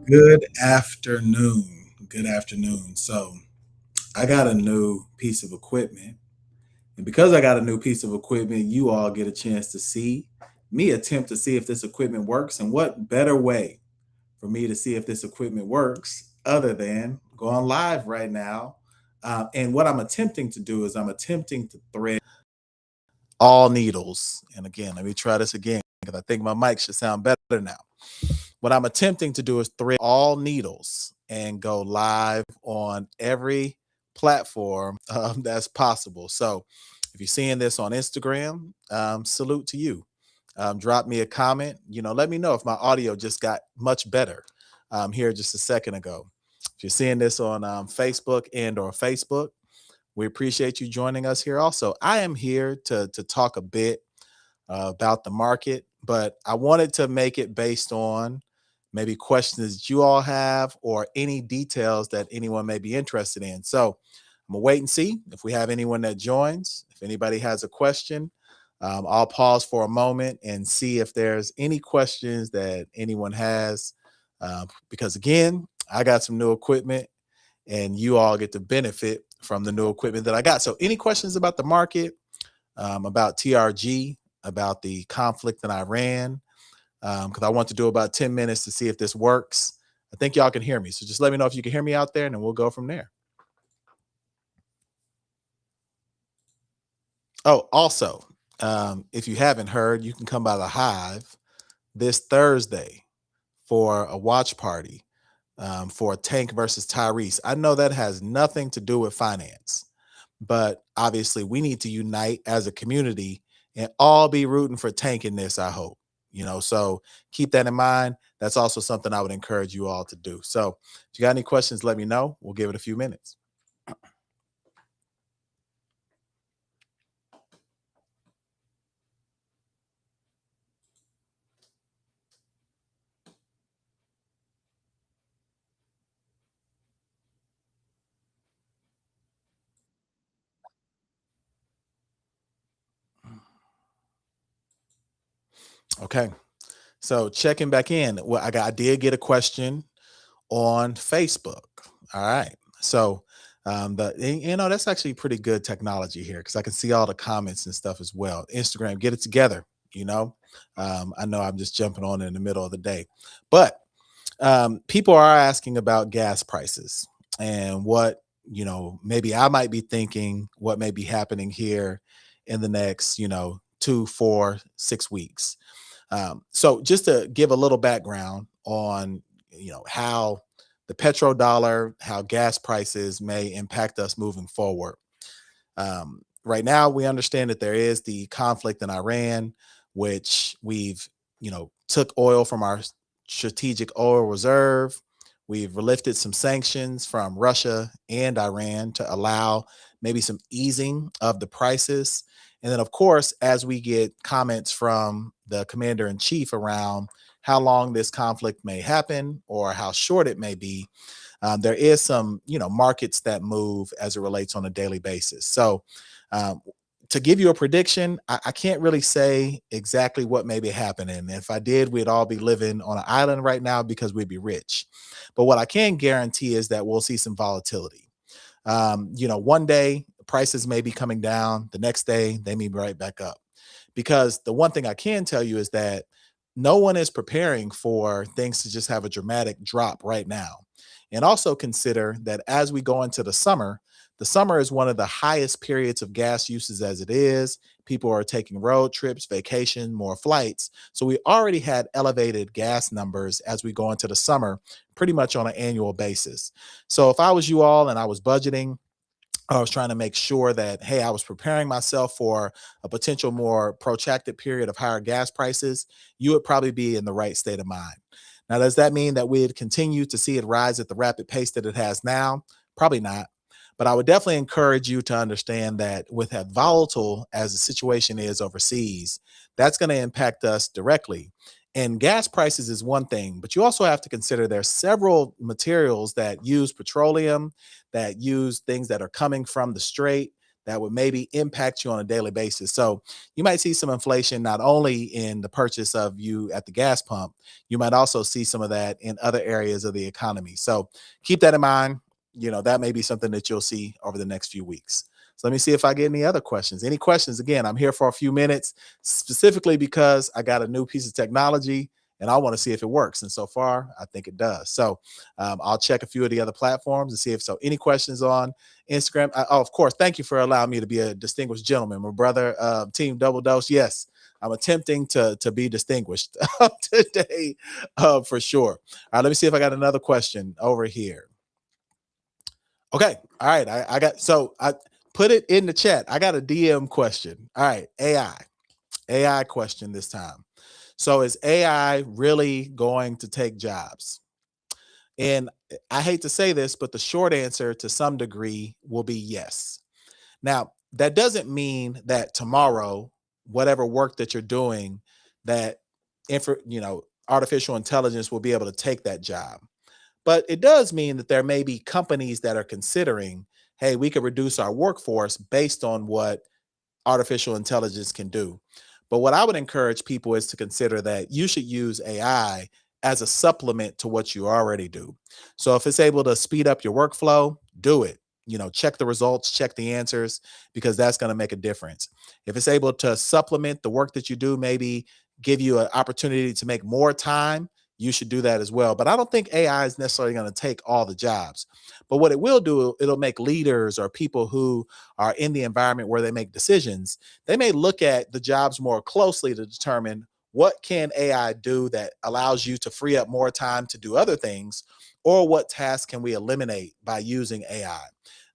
Good afternoon. Good afternoon. So, I got a new piece of equipment. And because I got a new piece of equipment, you all get a chance to see me attempt to see if this equipment works. And what better way for me to see if this equipment works other than going live right now? And what I'm attempting to do is I'm attempting to thread all needles. And again, let me try this again because I think my mic should sound better now. What I'm attempting to do is thread all needles and go live on every platform that's possible. So if you're seeing this on Instagram, salute to you. Drop me a comment. Let me know if my audio just got much better here just a second ago. If you're seeing this on Facebook or Facebook, we appreciate you joining us here. Also, I am here to talk a bit about the market, but I wanted to make it based on maybe questions that you all have or any details that anyone may be interested in. So I'm gonna wait and see if we have anyone that joins. If anybody has a question, I'll pause for a moment and see if there's any questions that anyone has. Because again, I got some new equipment and you all get to benefit from the new equipment that I got. So, any questions about the market, about TRG, about the conflict in Iran? Because I want to do about 10 minutes to see if this works. I think y'all can hear me. So, just let me know if you can hear me out there and then we'll go from there. Oh, also, if you haven't heard, you can come by the Hive this Thursday for a watch party for Tank versus Tyrese. I know that has nothing to do with finance, but obviously we need to unite as a community and all be rooting for Tank in this, I hope. So keep that in mind. That's also something I would encourage you all to do. So if you got any questions, let me know. We'll give it a few minutes. Okay. So checking back in. Well, I did get a question on Facebook. All right. So that's actually pretty good technology here because I can see all the comments and stuff as well. Instagram, get it together. You know, I know I'm just jumping on in the middle of the day, but people are asking about gas prices and what maybe I might be thinking what may be happening here in the next 2, 4, 6 weeks. So just to give a little background on how the petrodollar, how gas prices may impact us moving forward. Right now, we understand that there is the conflict in Iran, which we've took oil from our strategic oil reserve. We've lifted some sanctions from Russia and Iran to allow maybe some easing of the prices. And then, of course, as we get comments from the commander in chief around how long this conflict may happen or how short it may be, there is some, markets that move as it relates on a daily basis. So, um, to give you a prediction, I can't really say exactly what may be happening. If I did, we'd all be living on an island right now because we'd be rich. But what I can guarantee is that we'll see some volatility. One day prices may be coming down, the next day they may be right back up. Because the one thing I can tell you is that no one is preparing for things to just have a dramatic drop right now. And also consider that as we go into the summer is one of the highest periods of gas uses as it is. People are taking road trips, vacation, more flights. So we already had elevated gas numbers as we go into the summer, pretty much on an annual basis. So if I was you all and I was budgeting, I was trying to make sure that, hey, I was preparing myself for a potential more protracted period of higher gas prices, you would probably be in the right state of mind. Now, does that mean that we'd continue to see it rise at the rapid pace that it has now? Probably not. But I would definitely encourage you to understand that with that volatile as the situation is overseas, that's going to impact us directly. And gas prices is one thing, but you also have to consider there's several materials that use petroleum, that use things that are coming from the strait that would maybe impact you on a daily basis. So you might see some inflation not only in the purchase of you at the gas pump, you might also see some of that in other areas of the economy. So keep that in mind. That may be something that you'll see over the next few weeks. So let me see if I get any other questions. Any questions? Again, I'm here for a few minutes, specifically because I got a new piece of technology and I want to see if it works. And so far, I think it does. So I'll check a few of the other platforms and see if so. Any questions on Instagram? Oh, of course. Thank you for allowing me to be a distinguished gentleman. My brother, Team Double Dose. Yes, I'm attempting to be distinguished today for sure. All right, let me see if I got another question over here. Okay. All right. I put it in the chat. I got a DM question. All right. AI question this time. So is AI really going to take jobs? And I hate to say this, but the short answer to some degree will be yes. Now, that doesn't mean that tomorrow, whatever work that you're doing, that artificial intelligence will be able to take that job. But it does mean that there may be companies that are considering, hey, we could reduce our workforce based on what artificial intelligence can do. But what I would encourage people is to consider that you should use AI as a supplement to what you already do. So if it's able to speed up your workflow, do it. Check the results, check the answers, because that's going to make a difference. If it's able to supplement the work that you do, maybe give you an opportunity to make more time, you should do that as well. But I don't think AI is necessarily going to take all the jobs. But what it will do, it'll make leaders or people who are in the environment where they make decisions, they may look at the jobs more closely to determine what can AI do that allows you to free up more time to do other things, or what tasks can we eliminate by using AI.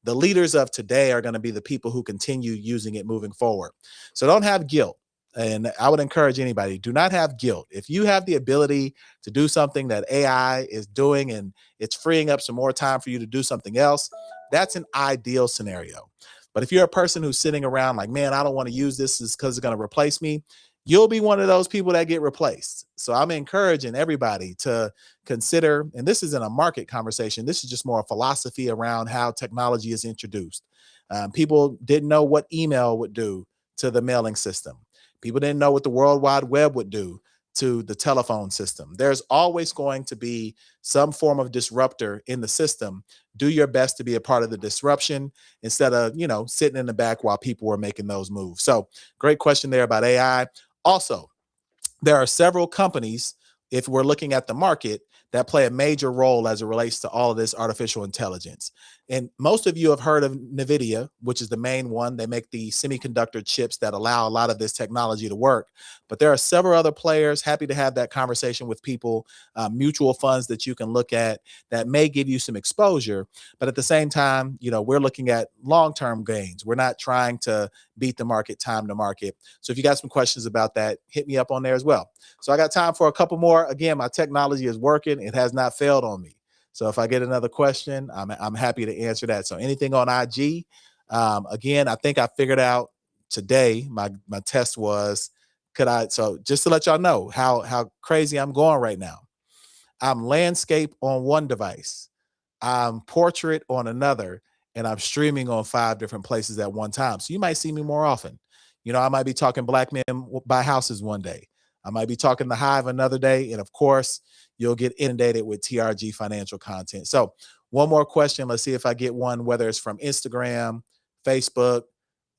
The leaders of today are going to be the people who continue using it moving forward. So don't have guilt. And I would encourage anybody, do not have guilt. If you have the ability to do something that AI is doing and it's freeing up some more time for you to do something else, that's an ideal scenario. But if you're a person who's sitting around like, man, I don't want to use this because it's going to replace me, you'll be one of those people that get replaced. So I'm encouraging everybody to consider, and this isn't a market conversation, this is just more a philosophy around how technology is introduced. People didn't know what email would do to the mailing system. People didn't know what the World Wide Web would do to the telephone system. There's always going to be some form of disruptor in the system. Do your best to be a part of the disruption instead of, sitting in the back while people were making those moves. So great question there about AI. Also, there are several companies, if we're looking at the market, that play a major role as it relates to all of this artificial intelligence. And most of you have heard of NVIDIA, which is the main one. They make the semiconductor chips that allow a lot of this technology to work. But there are several other players. Happy to have that conversation with people, mutual funds that you can look at that may give you some exposure. But at the same time, we're looking at long-term gains. We're not trying to beat the market, time to market. So if you got some questions about that, hit me up on there as well. So I got time for a couple more. Again, my technology is working. It has not failed on me. So if I get another question, I'm happy to answer that. So anything on IG, again, I think I figured out today, my test was, so just to let y'all know how crazy I'm going right now. I'm landscape on one device, I'm portrait on another, and I'm streaming on 5 different places at one time. So you might see me more often. I might be talking Black Men Buy Houses one day. I might be talking The Hive another day. And of course, you'll get inundated with TRG financial content. So one more question. Let's see if I get one, whether it's from Instagram, Facebook,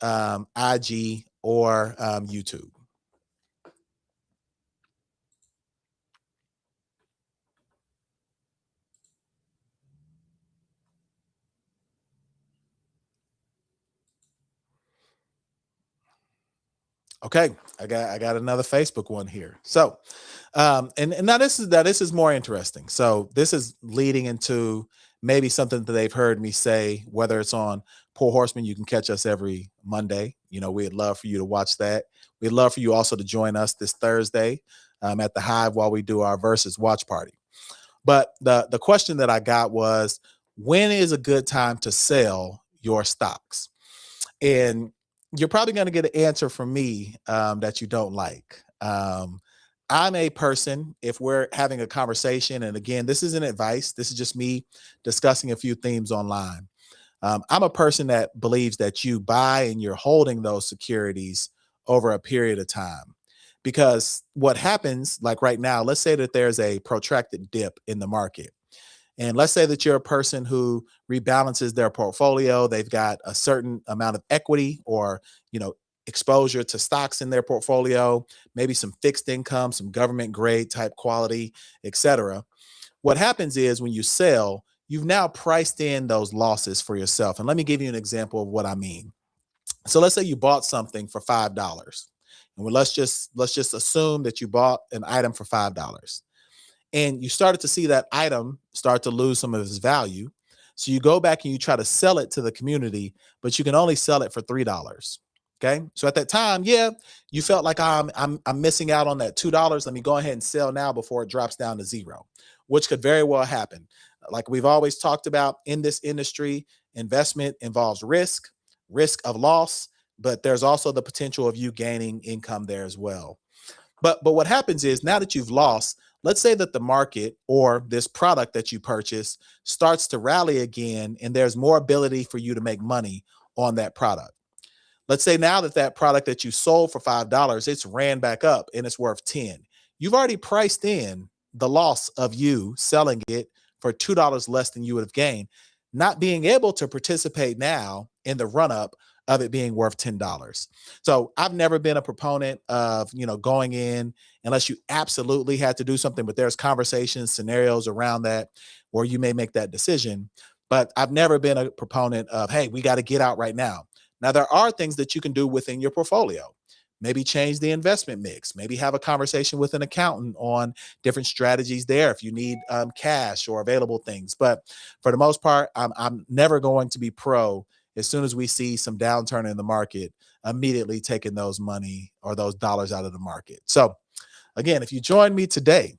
IG, or YouTube. Okay, I got another Facebook one here. So, and now this is more interesting. So this is leading into maybe something that they've heard me say, whether it's on Poor Horseman. You can catch us every Monday. We'd love for you to watch that. We'd love for you also to join us this Thursday at the Hive while we do our versus watch party. But the question that I got was, when is a good time to sell your stocks? And you're probably going to get an answer from me that you don't like. I'm a person, if we're having a conversation, and again, this isn't advice, this is just me discussing a few themes online. I'm a person that believes that you buy and you're holding those securities over a period of time. Because what happens, like right now, let's say that there's a protracted dip in the market. And let's say that you're a person who rebalances their portfolio. They've got a certain amount of equity or, you know, exposure to stocks in their portfolio, maybe some fixed income, some government grade type quality, etc. What happens is when you sell, you've now priced in those losses for yourself. And let me give you an example of what I mean. So let's say you bought something for $5. And let's just assume that you bought an item for $5 and you started to see that item start to lose some of its value. So you go back and you try to sell it to the community, but you can only sell it for $3. Okay. So at that time, yeah, you felt like I'm missing out on that $2. Let me go ahead and sell now before it drops down to zero, which could very well happen. Like we've always talked about in this industry, investment involves risk of loss, but there's also the potential of you gaining income there as well. But what happens is now that you've lost, let's say that the market or this product that you purchase starts to rally again and there's more ability for you to make money on that product. Let's say now that that product that you sold for $5, it's ran back up and it's worth 10. You've already priced in the loss of you selling it for $2 less than you would have gained, not being able to participate now in the run up of it being worth $10. So I've never been a proponent of, going in unless you absolutely had to do something, but there's conversations, scenarios around that where you may make that decision. But I've never been a proponent of, hey, we got to get out right now. Now, there are things that you can do within your portfolio. Maybe change the investment mix. Maybe have a conversation with an accountant on different strategies there if you need cash or available things. But for the most part, I'm never going to be pro as soon as we see some downturn in the market, immediately taking those money or those dollars out of the market. So again, if you join me today,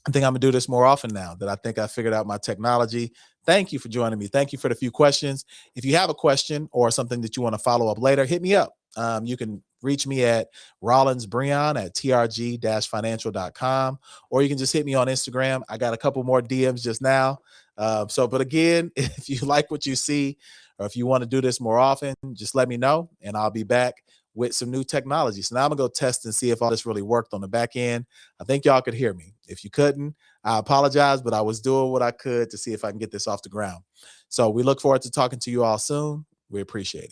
I think I'm gonna do this more often now that I think I figured out my technology. Thank you for joining me. Thank you for the few questions. If you have a question or something that you want to follow up later, hit me up. You can reach me at Rollins Breon at trg-financial.com, or you can just hit me on Instagram. I got a couple more DMs just now. But again, if you like what you see, or if you want to do this more often, just let me know and I'll be back with some new technology. So now I'm gonna go test and see if all this really worked on the back end. I think y'all could hear me. If you couldn't, I apologize, but I was doing what I could to see if I can get this off the ground. So we look forward to talking to you all soon. We appreciate it.